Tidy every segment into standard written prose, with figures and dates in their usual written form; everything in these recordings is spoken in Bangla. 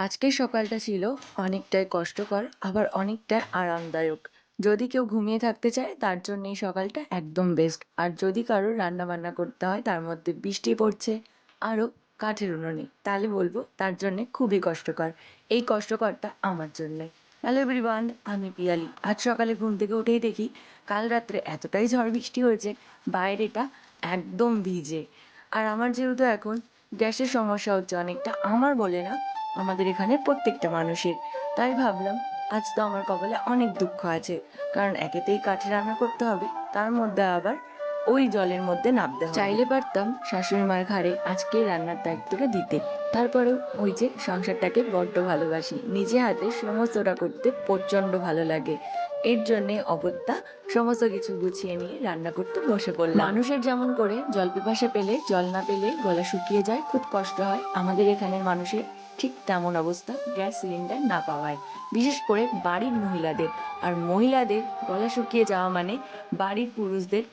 আজকের সকালটা ছিল অনেকটাই কষ্টকর আবার অনেকটাই আরামদায়ক। যদি কেউ ঘুমিয়ে থাকতে চায় তার জন্য এই সকালটা একদম বেস্ট। আর যদি কারোর রান্নাবান্না করতে হয় তার মধ্যে বৃষ্টি পড়ছে আরও কাঠের উনুনে, তাহলে বলবো তার জন্যে খুবই কষ্টকর। এই কষ্টকরটা আমার জন্যে। হ্যালো এভরিওয়ান, আমি পিয়ালি। আজ সকালে ঘুম থেকে উঠেই দেখি কাল রাত্রে এতটাই ঝড় বৃষ্টি হয়েছে, বাইরেটা একদম ভিজে। আর আমার যেহেতু এখন গ্যাসের সমস্যা হচ্ছে অনেকটা, আমার বলে না, আমাদের এখানে প্রত্যেকটা মানুষের, তাই ভাবলাম আজ তো আমার কপালে অনেক দুঃখ আছে। কারণ একেতেই কাঠে রান্না করতে হবে, তার মধ্যে আবার ওই জলের মধ্যে নামতে হবে। চাইলে পারতাম শাশুড়ি মার ঘাড়ে আজকে রান্নার দায়িত্বটা দিতে, তারপরেও ওই যে সংসারটাকে বড্ড ভালোবাসি, নিজে হাতে সমস্তটা করতে প্রচণ্ড ভালো লাগে। এর জন্যে অগত্যা সমস্ত কিছু গুছিয়ে নিয়ে রান্না করতে বসে পড়লাম। মানুষের যেমন করে জল পিপাসা পেলে, জল না পেলে গলা শুকিয়ে যায়, খুব কষ্ট হয়, আমাদের এখানের মানুষের ঠিক তেমন অবস্থা গ্যাস সিলিন্ডার না পাওয়ায়, বিশেষ করে বাড়ির মহিলাদের। আর মহিলাদের গলা শুকিয়ে যাওয়া মানে বাড়ির পুরুষদের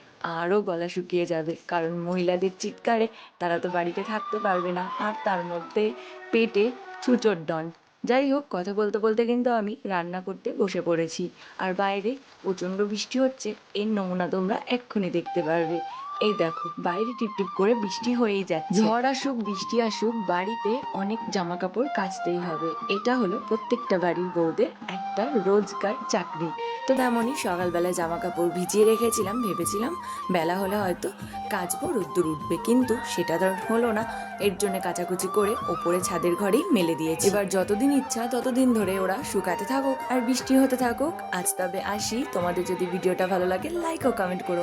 আরও গলা শুকিয়ে যাবে, কারণ মহিলাদের চিৎকারে তারা তো বাড়িতে থাকতে পারবে না, আর তার মধ্যে পেটে ছুঁচোর দণ্ড। যাই হোক, কথা বলতে বলতে কিন্তু আমি রান্না করতে বসে পড়েছি। আর বাইরে প্রচণ্ড বৃষ্টি হচ্ছে, এর নমুনা তোমরা এক্ষুনি দেখতে পারবে। এই দেখো, বাইরে টিপটিপ করে বৃষ্টি হয়েই যাচ্ছে। ঝড় আসুক বৃষ্টি আসুক, বাড়িতে অনেক জামা কাপড় কাচতেই হবে, এটা হলো প্রত্যেকটা বাড়ির বউদের একটা রোজগার চাকরি। তো তেমনই সকালবেলা জামা কাপড় ভিজিয়ে রেখেছিলাম, ভেবেছিলাম বেলা হলে হয়তো কাচবো, রোদ্দুর উঠবে, কিন্তু সেটা তো হলো না। এর জন্য কাচাকুচি করে ওপরে ছাদের ঘরেই মেলে দিয়েছি। এবার যতদিন ইচ্ছা ততদিন ধরে ওরা শুকাতে থাকুক আর বৃষ্টি হতে থাকুক। আজ তবে আসি, তোমাদের যদি ভিডিওটা ভালো লাগে লাইক ও কমেন্ট করো।